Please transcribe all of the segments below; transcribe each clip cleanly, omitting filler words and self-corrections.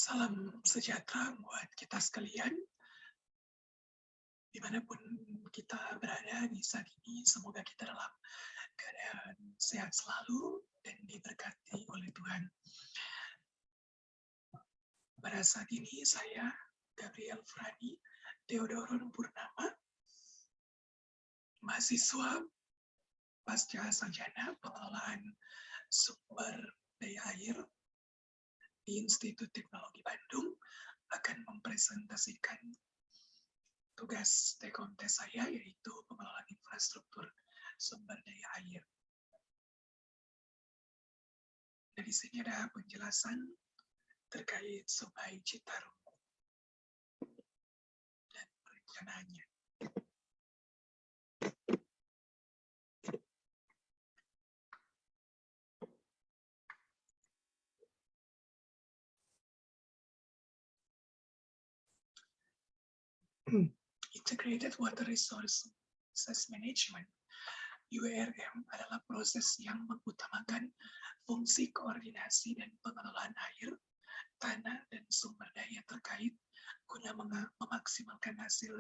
Salam sejahtera buat kita sekalian, dimanapun kita berada di saat ini. Semoga kita dalam keadaan sehat selalu dan diberkati oleh Tuhan. Pada saat ini saya, Gabriel Frani Theodoron Purnama, mahasiswa pasca sarjana pengelolaan sumber daya air di Institut Teknologi Bandung, akan mempresentasikan tugas take-home saya, yaitu pengelolaan infrastruktur sumber daya air. Dan di sini ada penjelasan terkait Sungai Citarum dan perencanaannya. Integrated Water Resources Management, URM, adalah proses yang mengutamakan fungsi koordinasi dan pengelolaan air, tanah, dan sumber daya terkait guna memaksimalkan hasil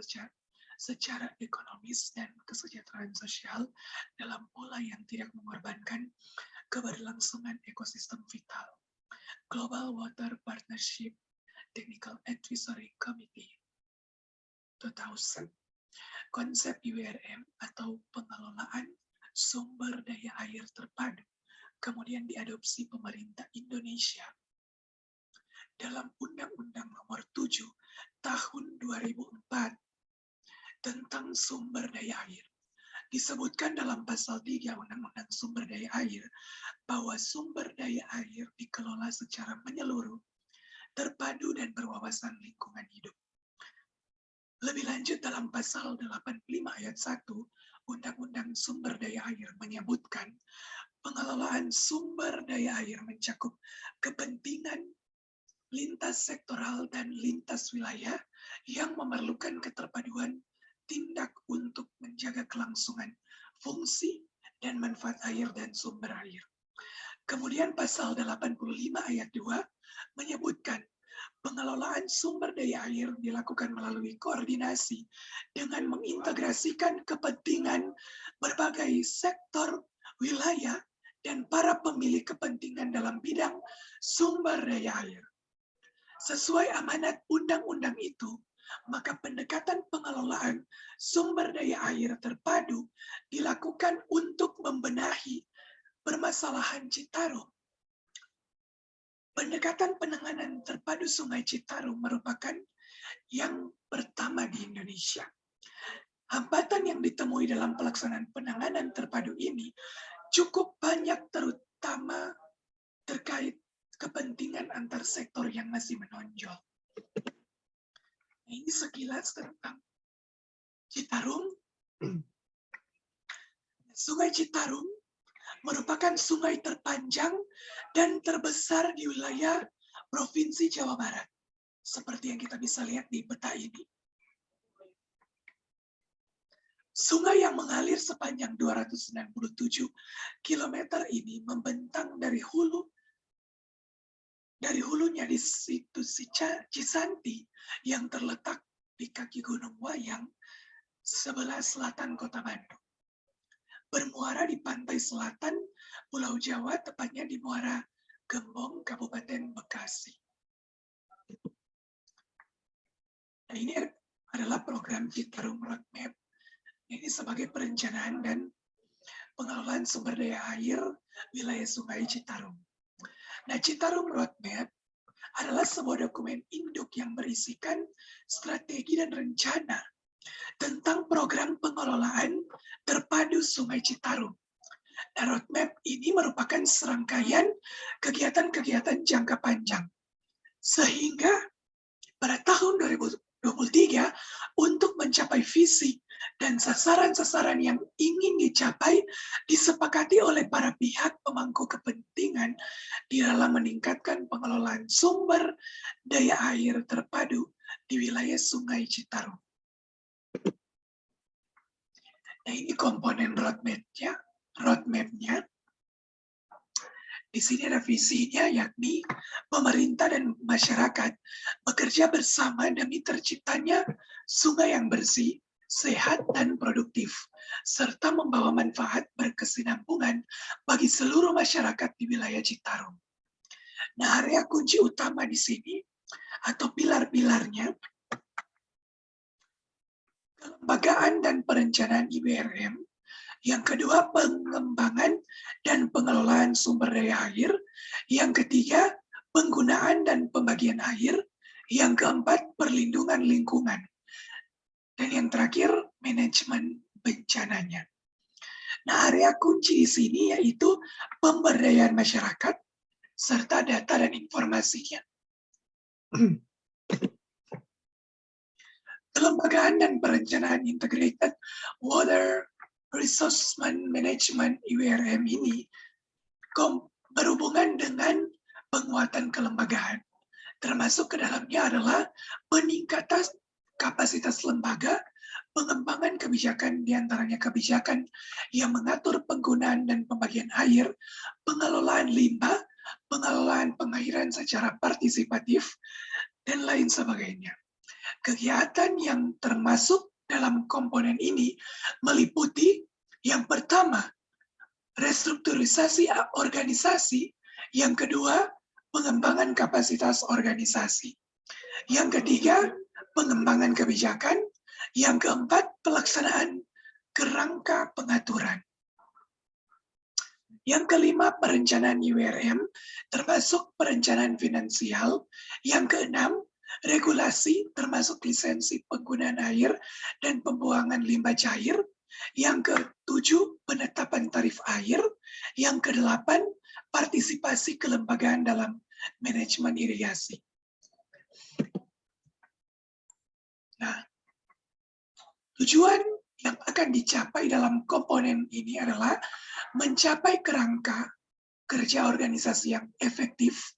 secara ekonomis dan kesejahteraan sosial dalam pola yang tidak mengorbankan keberlangsungan ekosistem vital. Global Water Partnership Technical Advisory Committee 2000. Konsep URM atau pengelolaan sumber daya air terpadu kemudian diadopsi pemerintah Indonesia dalam Undang-Undang Nomor 7 Tahun 2004 tentang sumber daya air. Disebutkan dalam pasal 3 Undang-Undang Sumber Daya Air bahwa sumber daya air dikelola secara menyeluruh, terpadu, dan berwawasan lingkungan hidup. Lebih lanjut dalam pasal 85 ayat 1 Undang-Undang Sumber Daya Air menyebutkan pengelolaan sumber daya air mencakup kepentingan lintas sektoral dan lintas wilayah yang memerlukan keterpaduan tindak untuk menjaga kelangsungan fungsi dan manfaat air dan sumber air. Kemudian pasal 85 ayat 2 menyebutkan pengelolaan sumber daya air dilakukan melalui koordinasi dengan mengintegrasikan kepentingan berbagai sektor, wilayah, dan para pemilik kepentingan dalam bidang sumber daya air. Sesuai amanat undang-undang itu, maka pendekatan pengelolaan sumber daya air terpadu dilakukan untuk membenahi permasalahan Citarum. Pendekatan penanganan terpadu Sungai Citarum merupakan yang pertama di Indonesia. Hambatan yang ditemui dalam pelaksanaan penanganan terpadu ini cukup banyak, terutama terkait kepentingan antar sektor yang masih menonjol. Ini sekilas tentang Citarum. Sungai Citarum merupakan sungai terpanjang dan terbesar di wilayah Provinsi Jawa Barat. Seperti yang kita bisa lihat di peta ini. Sungai yang mengalir sepanjang 297 km ini membentang dari hulunya di situs Cisanti yang terletak di kaki Gunung Wayang, sebelah selatan Kota Bandung. Bermuara di pantai selatan Pulau Jawa, tepatnya di Muara Gembong, Kabupaten Bekasi. Nah, ini adalah program Citarum Roadmap. Ini sebagai perencanaan dan pengelolaan sumber daya air wilayah Sungai Citarum. Nah, Citarum Roadmap adalah sebuah dokumen induk yang berisikan strategi dan rencana tentang program pengelolaan terpadu Sungai Citarum. Nah, roadmap ini merupakan serangkaian kegiatan-kegiatan jangka panjang. Sehingga pada tahun 2023, untuk mencapai visi dan sasaran-sasaran yang ingin dicapai disepakati oleh para pihak pemangku kepentingan di dalam meningkatkan pengelolaan sumber daya air terpadu di wilayah Sungai Citarum. Nah, ini komponen roadmap-nya. Di sini ada visinya, yakni pemerintah dan masyarakat bekerja bersama demi terciptanya sungai yang bersih, sehat, dan produktif, serta membawa manfaat berkesinambungan bagi seluruh masyarakat di wilayah Citarum. Nah, area kunci utama di sini atau pilar-pilarnya, kelembagaan dan perencanaan IBRM. Yang kedua, pengembangan dan pengelolaan sumber daya air. Yang ketiga, penggunaan dan pembagian air. Yang keempat, perlindungan lingkungan. Dan yang terakhir, manajemen bencananya. Nah, area kunci di sini yaitu pemberdayaan masyarakat serta data dan informasinya. Kelembagaan dan perencanaan integrated water resource management IWRM ini berhubungan dengan penguatan kelembagaan. Termasuk ke dalamnya adalah peningkatan kapasitas lembaga, pengembangan kebijakan, diantaranya kebijakan yang mengatur penggunaan dan pembagian air, pengelolaan limbah, pengelolaan pengairan secara partisipatif, dan lain sebagainya. Kegiatan yang termasuk dalam komponen ini meliputi yang pertama, restrukturisasi organisasi, yang kedua, pengembangan kapasitas organisasi, yang ketiga, pengembangan kebijakan, yang keempat, pelaksanaan kerangka pengaturan. Yang kelima, perencanaan IWRM, termasuk perencanaan finansial. Yang keenam, regulasi, termasuk lisensi penggunaan air dan pembuangan limbah cair. Yang ketujuh, penetapan tarif air. Yang kedelapan, partisipasi kelembagaan dalam manajemen irigasi. Nah, tujuan yang akan dicapai dalam komponen ini adalah mencapai kerangka kerja organisasi yang efektif,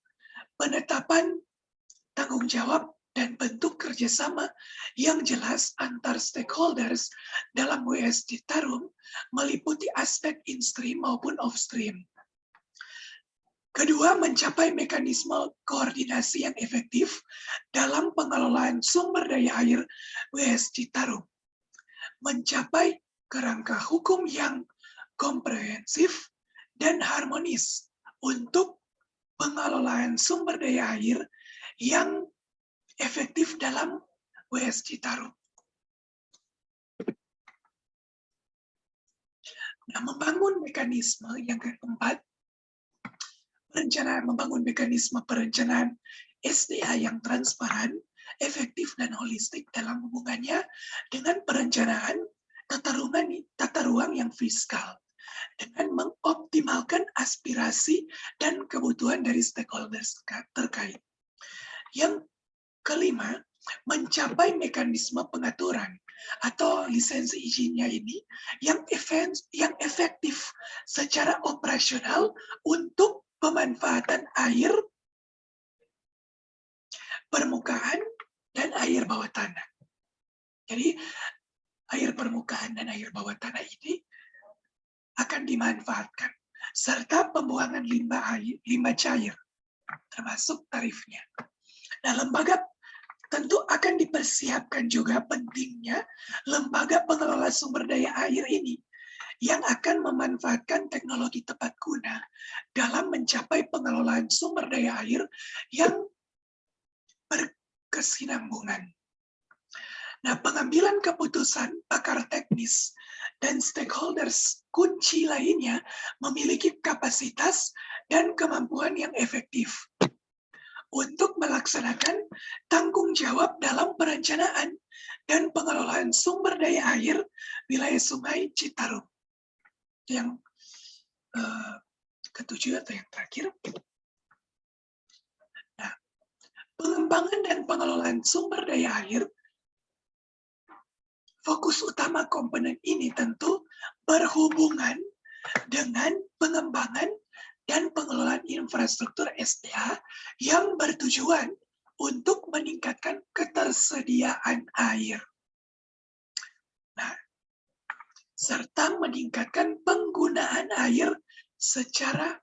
penetapan tanggung jawab dan bentuk kerjasama yang jelas antar stakeholders dalam WS Citarum meliputi aspek in-stream maupun off-stream. Kedua, mencapai mekanisme koordinasi yang efektif dalam pengelolaan sumber daya air WS Citarum. Mencapai kerangka hukum yang komprehensif dan harmonis untuk pengelolaan sumber daya air yang efektif dalam WS Citarum. Nah, membangun mekanisme yang keempat, membangun mekanisme perencanaan SDA yang transparan, efektif, dan holistik dalam hubungannya dengan perencanaan tata ruang yang fiskal, dengan mengoptimalkan aspirasi dan kebutuhan dari stakeholders terkait. Yang kelima, mencapai mekanisme pengaturan atau lisensi izinnya ini yang efektif secara operasional untuk pemanfaatan air permukaan dan air bawah tanah. Jadi, air permukaan dan air bawah tanah ini akan dimanfaatkan, serta pembuangan limbah cair, termasuk tarifnya. Nah, lembaga tentu akan dipersiapkan juga pentingnya lembaga pengelola sumber daya air ini yang akan memanfaatkan teknologi tepat guna dalam mencapai pengelolaan sumber daya air yang berkesinambungan. Nah, pengambilan keputusan pakar teknis dan stakeholders kunci lainnya memiliki kapasitas dan kemampuan yang efektif untuk melaksanakan tanggung jawab dalam perencanaan dan pengelolaan sumber daya air wilayah Sungai Citarum. Yang ketujuh atau yang terakhir. Nah, pengembangan dan pengelolaan sumber daya air, fokus utama komponen ini tentu berhubungan dengan pengembangan dan pengelolaan infrastruktur SDA yang bertujuan untuk meningkatkan ketersediaan air. Nah, serta meningkatkan penggunaan air secara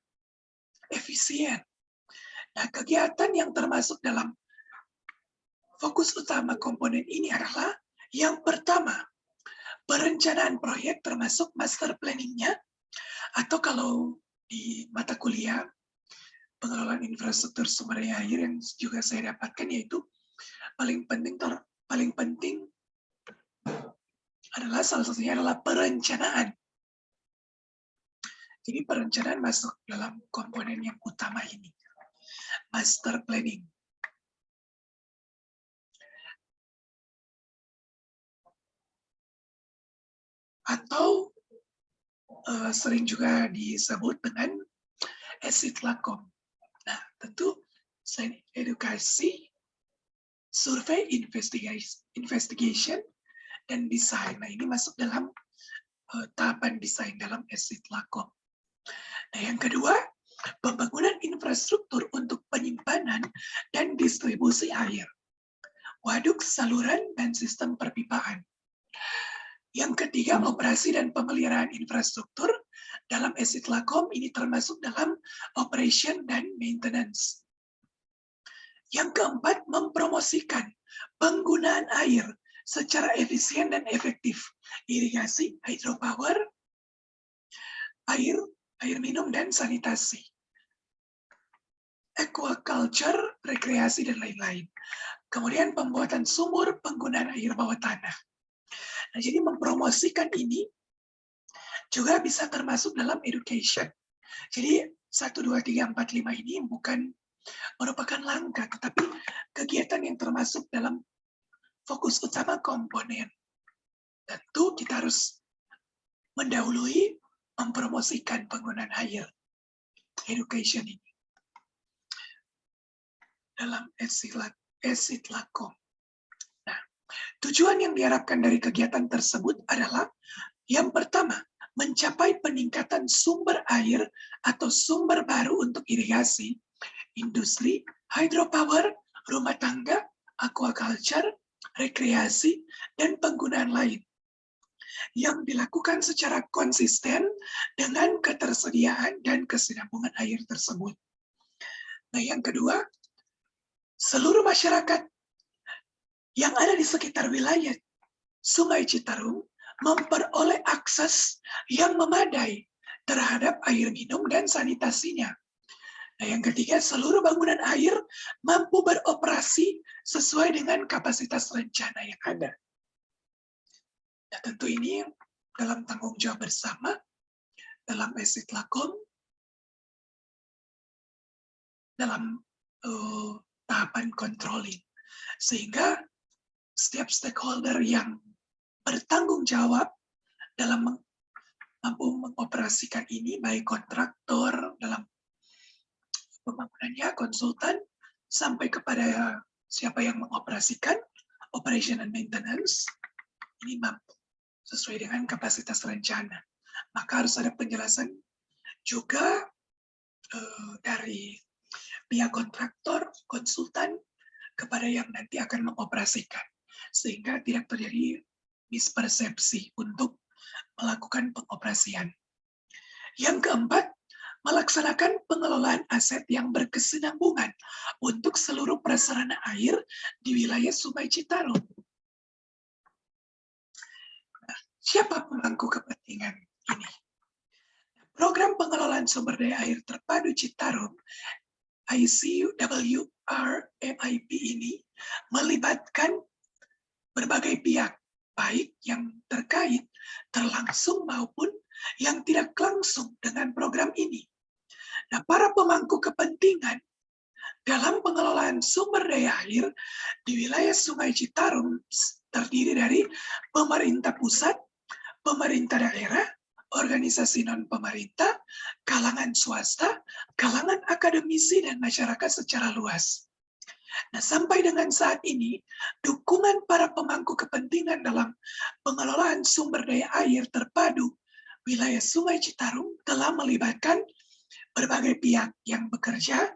efisien. Nah, kegiatan yang termasuk dalam fokus utama komponen ini adalah yang pertama, perencanaan proyek termasuk master planning-nya, atau kalau di mata kuliah pengelolaan infrastruktur sumber daya air yang juga saya dapatkan, yaitu paling penting adalah salah satunya adalah perencanaan. Jadi perencanaan masuk dalam komponen yang utama ini, master planning. Atau sering juga disebut dengan ESIT-LACOM. Nah, tentu selain edukasi, survei, investigation, dan desain. Nah, ini masuk dalam tahapan desain dalam ESIT-LACOM. Nah, yang kedua, pembangunan infrastruktur untuk penyimpanan dan distribusi air, waduk, saluran, dan sistem perpipaan. Yang ketiga, operasi dan pemeliharaan infrastruktur dalam ESIT-LACOM ini termasuk dalam operation dan maintenance. Yang keempat, mempromosikan penggunaan air secara efisien dan efektif. Irigasi, hydropower, air minum, dan sanitasi. Aquaculture, rekreasi, dan lain-lain. Kemudian pembuatan sumur, penggunaan air bawah tanah. Nah, jadi mempromosikan ini juga bisa termasuk dalam education. Jadi 1, 2, 3, 4, 5 ini bukan merupakan langkah, tetapi kegiatan yang termasuk dalam fokus utama komponen. Tentu kita harus mendahului mempromosikan penggunaan air. Education ini. Dalam ESIT-LACOM. Nah, tujuan yang diharapkan dari kegiatan tersebut adalah yang pertama, mencapai peningkatan sumber air atau sumber baru untuk irigasi, industri, hydropower, rumah tangga, aquaculture, rekreasi, dan penggunaan lain yang dilakukan secara konsisten dengan ketersediaan dan kesinambungan air tersebut. Nah, yang kedua, seluruh masyarakat yang ada di sekitar wilayah Sungai Citarum memperoleh akses yang memadai terhadap air minum dan sanitasinya. Nah, yang ketiga, seluruh bangunan air mampu beroperasi sesuai dengan kapasitas rencana yang ada. Nah, tentu ini dalam tanggung jawab bersama dalam ESIT-LACOM dalam tahapan controlling, sehingga setiap stakeholder yang bertanggung jawab dalam mampu mengoperasikan ini, baik kontraktor dalam pembangunannya, konsultan, sampai kepada siapa yang mengoperasikan, operation and maintenance, ini mampu sesuai dengan kapasitas rencana. Maka harus ada penjelasan juga dari pihak kontraktor, konsultan, kepada yang nanti akan mengoperasikan. Sehingga tidak terjadi mispersepsi untuk melakukan pengoperasian. Yang keempat, melaksanakan pengelolaan aset yang berkesinambungan untuk seluruh prasarana air di wilayah Sungai Citarum. Nah, siapa pemangku kepentingan ini? Program pengelolaan sumber daya air terpadu Citarum, ICWRMIP ini melibatkan berbagai pihak, baik yang terkait, terlangsung maupun yang tidak langsung dengan program ini. Nah, para pemangku kepentingan dalam pengelolaan sumber daya air di wilayah Sungai Citarum terdiri dari pemerintah pusat, pemerintah daerah, organisasi non-pemerintah, kalangan swasta, kalangan akademisi, dan masyarakat secara luas. Nah, sampai dengan saat ini, dukungan para pemangku kepentingan dalam pengelolaan sumber daya air terpadu wilayah Sungai Citarum telah melibatkan berbagai pihak yang bekerja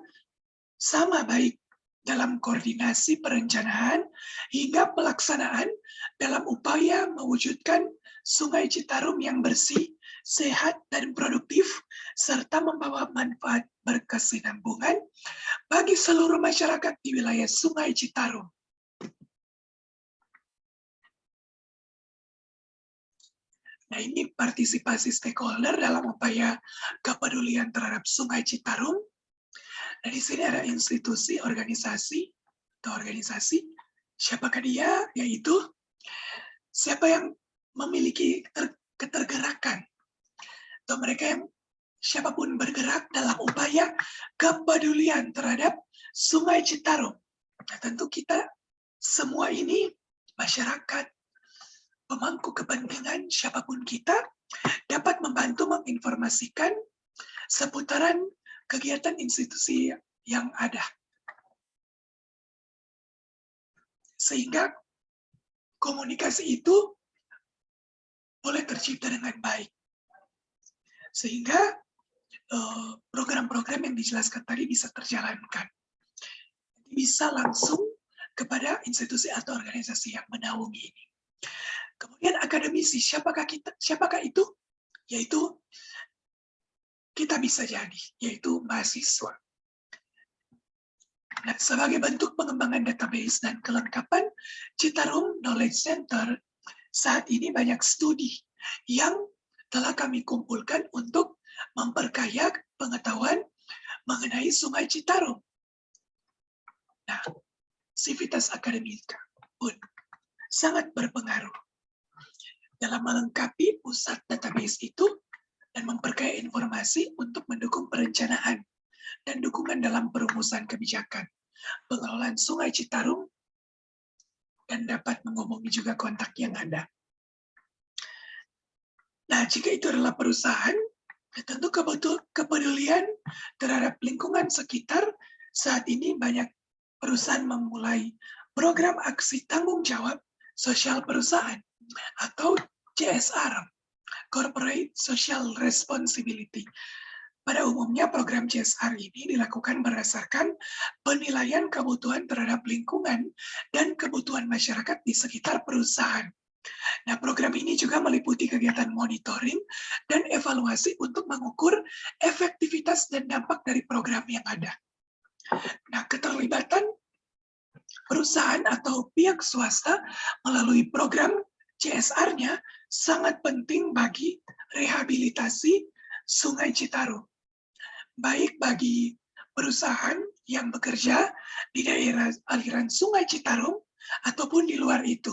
sama, baik dalam koordinasi perencanaan hingga pelaksanaan dalam upaya mewujudkan Sungai Citarum yang bersih, sehat dan produktif, serta membawa manfaat berkesinambungan bagi seluruh masyarakat di wilayah Sungai Citarum. Nah, ini partisipasi stakeholder dalam upaya kepedulian terhadap Sungai Citarum. Nah, di sini ada institusi, organisasi, siapakah dia? Yaitu siapa yang memiliki ketergerakan, atau mereka yang siapapun bergerak dalam upaya kepedulian terhadap Sungai Citarum. Nah, tentu kita semua ini masyarakat, pemangku kepentingan, siapapun kita dapat membantu menginformasikan seputaran kegiatan institusi yang ada. Sehingga komunikasi itu boleh tercipta dengan baik. Sehingga program-program yang dijelaskan tadi bisa terjalankan. Bisa langsung kepada institusi atau organisasi yang menaungi ini. Kemudian akademisi, siapakah itu? Yaitu kita bisa jadi, yaitu mahasiswa. Nah, sebagai bentuk pengembangan database dan kelengkapan Citarum Knowledge Center, saat ini banyak studi yang telah kami kumpulkan untuk memperkaya pengetahuan mengenai Sungai Citarum. Nah, sivitas akademika pun sangat berpengaruh dalam melengkapi pusat database itu dan memperkaya informasi untuk mendukung perencanaan dan dukungan dalam perumusan kebijakan pengelolaan Sungai Citarum dan dapat menghubungi juga kontak yang ada. Nah, jika itu adalah perusahaan, tentu kepedulian terhadap lingkungan sekitar. Saat ini banyak perusahaan memulai program aksi tanggung jawab sosial perusahaan atau CSR, Corporate Social Responsibility. Pada umumnya program CSR ini dilakukan berdasarkan penilaian kebutuhan terhadap lingkungan dan kebutuhan masyarakat di sekitar perusahaan. Nah, program ini juga meliputi kegiatan monitoring dan evaluasi untuk mengukur efektivitas dan dampak dari program yang ada. Nah, keterlibatan perusahaan atau pihak swasta melalui program CSR-nya sangat penting bagi rehabilitasi Sungai Citarum. Baik bagi perusahaan yang bekerja di daerah aliran Sungai Citarum ataupun di luar itu.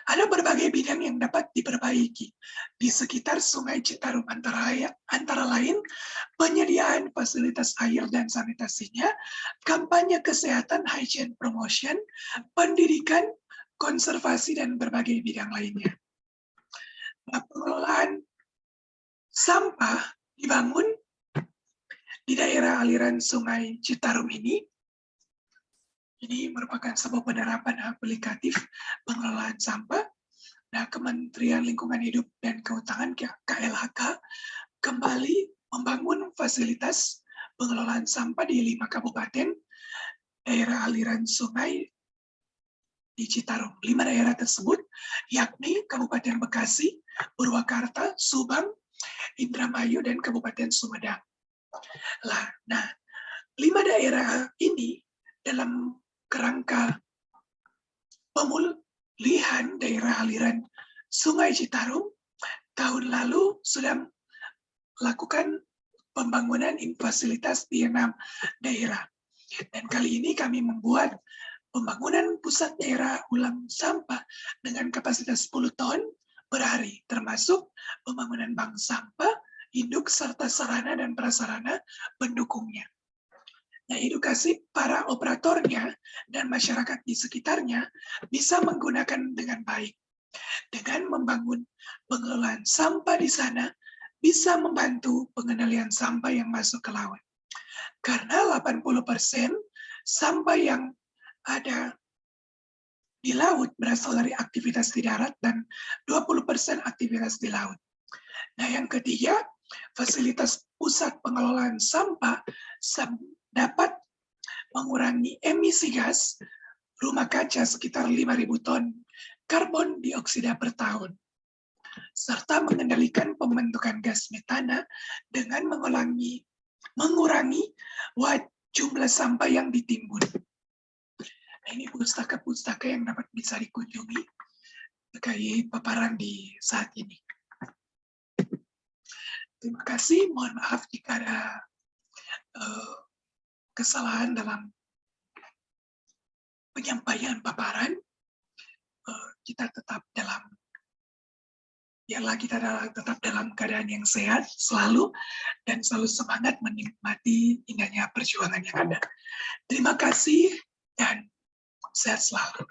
Ada berbagai bidang yang dapat diperbaiki di sekitar Sungai Citarum, antara lain penyediaan fasilitas air dan sanitasinya, kampanye kesehatan, hygiene promotion, pendidikan, konservasi, dan berbagai bidang lainnya. Nah, pengelolaan sampah dibangun di daerah aliran Sungai Citarum ini merupakan sebuah penerapan aplikatif pengelolaan sampah. Nah, Kementerian Lingkungan Hidup dan Kehutanan KLHK kembali membangun fasilitas pengelolaan sampah di 5 kabupaten daerah aliran sungai di Citarum. 5 daerah tersebut yakni Kabupaten Bekasi, Purwakarta, Subang, Indramayu, dan Kabupaten Sumedang. Nah, 5 daerah ini dalam kerangka pemulihan daerah aliran Sungai Citarum, tahun lalu sudah melakukan pembangunan fasilitas di 6 daerah. Dan kali ini kami membuat pembangunan pusat daerah ulang sampah dengan kapasitas 10 ton per hari, termasuk pembangunan bank sampah, induk, serta sarana dan prasarana pendukungnya. Nah, edukasi para operatornya dan masyarakat di sekitarnya bisa menggunakan dengan baik. Dengan membangun pengelolaan sampah di sana, bisa membantu pengendalian sampah yang masuk ke laut. Karena 80% sampah yang ada di laut berasal dari aktivitas di darat dan 20% aktivitas di laut. Nah, yang ketiga, fasilitas pusat pengelolaan sampah dapat mengurangi emisi gas rumah kaca sekitar 5.000 ton karbon dioksida per tahun. serta mengendalikan pembentukan gas metana dengan mengurangi jumlah sampah yang ditimbun. Nah, ini pustaka-pustaka yang dapat bisa dikunjungi terkait paparan di saat ini. Terima kasih, mohon maaf jika ada kesalahan dalam penyampaian paparan. Kita tetap dalam keadaan yang sehat selalu dan selalu semangat menikmati indahnya perjuangan yang ada. Terima kasih dan sehat selalu.